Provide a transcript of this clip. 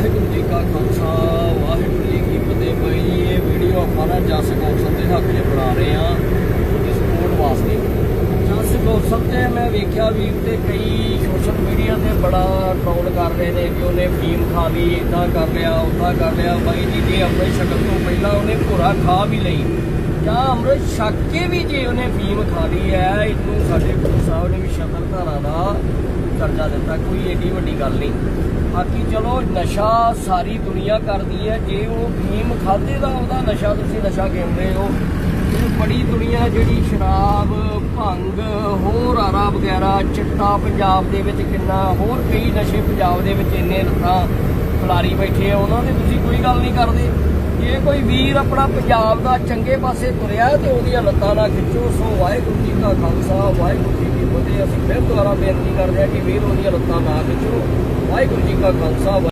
ਵਾਹਿਗੁਰੂ ਜੀ ਕਾ ਖਾਲਸਾ ਵਾਹਿਗੁਰੂ ਜੀ ਕੀ ਫਤਿਹ। ਭਾਈ ਇਹ ਵੀਡੀਓ ਆਪਾਂ ਨਾ ਜਸ ਗੌਸਲ ਦੇ ਹੱਕ 'ਚ ਬਣਾ ਰਹੇ ਆ ਸਪੋਰਟ ਵਾਸਤੇ। ਜਸ ਗੌਸਲ ਤੇ ਮੈਂ ਵੇਖਿਆ ਵੀਰ ਤੇ ਕਈ ਸੋਸ਼ਲ ਮੀਡੀਆ ਤੇ ਬੜਾ ਟ੍ਰੋਲ ਕਰ ਰਹੇ ਨੇ ਕਿ ਉਹਨੇ ਫੀਮ ਖਾ ਲਈ, ਇੱਦਾਂ ਕਰ ਲਿਆ, ਉੱਦਾਂ ਕਰ ਲਿਆ। ਬਾਈ ਜੀ ਜੇ ਅੰਮ੍ਰਿਤ ਛਕਣ ਤੋਂ ਪਹਿਲਾਂ ਉਹਨੇ ਭੁਰਾ ਖਾ ਵੀ ਲਈ ਜਾਂ ਅੰਮ੍ਰਿਤ ਛਕ ਕੇ ਵੀ ਜੇ ਉਹਨੇ ਫੀਮ ਖਾ ਲਈ ਹੈ, ਇਹਨੂੰ ਸਾਡੇ ਗੁਰੂ ਸਾਹਿਬ ਨੇ ਵੀ ਸ਼ਤਰਧਾਰਾ ਦਾ ਦਰਜਾ ਦਿੱਤਾ। ਕੋਈ ਏਡੀ ਵੱਡੀ ਗੱਲ ਨਹੀਂ। ਬਾਕੀ ਚਲੋ ਨਸ਼ਾ ਸਾਰੀ ਦੁਨੀਆ ਕਰਦੀ ਹੈ, ਜੇ ਉਹ ਫੀਮ ਖਾਦੇ ਦਾ ਉਹਦਾ ਨਸ਼ਾ ਤੁਸੀਂ ਨਸ਼ਾ ਕਹਿੰਦੇ ਹੋ। ਇਹ ਬੜੀ ਦੁਨੀਆ ਜਿਹੜੀ ਸ਼ਰਾਬ, ਭੰਗ, ਹੋਰ ਆਰਾ ਵਗੈਰਾ, ਚਿੱਟਾ ਪੰਜਾਬ ਦੇ ਵਿੱਚ ਕਿੰਨਾ, ਹੋਰ ਕਈ ਨਸ਼ੇ ਪੰਜਾਬ ਦੇ ਵਿੱਚ ਇੰਨੇ ਲੱਤਾਂ ਖਿਲਾਰੀ ਬੈਠੇ ਆ, ਉਹਨਾਂ ਦੀ ਤੁਸੀਂ ਕੋਈ ਗੱਲ ਨਹੀਂ ਕਰਦੇ। ਜੇ ਕੋਈ ਵੀਰ ਆਪਣਾ ਪੰਜਾਬ ਦਾ ਚੰਗੇ ਪਾਸੇ ਤੁਰਿਆ ਤੇ ਉਹਦੀਆਂ ਲੱਤਾਂ ਨਾ ਖਿੱਚੋ। ਸੋ ਵਾਹਿਗੁਰੂ ਜੀ ਕਾ ਖਾਲਸਾ ਵਾਹਿਗੁਰੂ ਜੀ ਕੀ ਫਤਿਹ। ਅਸੀਂ ਫਿਰ ਦੁਬਾਰਾ ਬੇਨਤੀ ਕਰਦੇ ਹਾਂ ਕਿ ਵੀਰ ਉਹਦੀਆਂ ਲੱਤਾਂ ਨਾ ਖਿੱਚੋ। ਵਾਹਿਗੁਰੂ ਜੀ ਕਾ ਖਾਲਸਾ।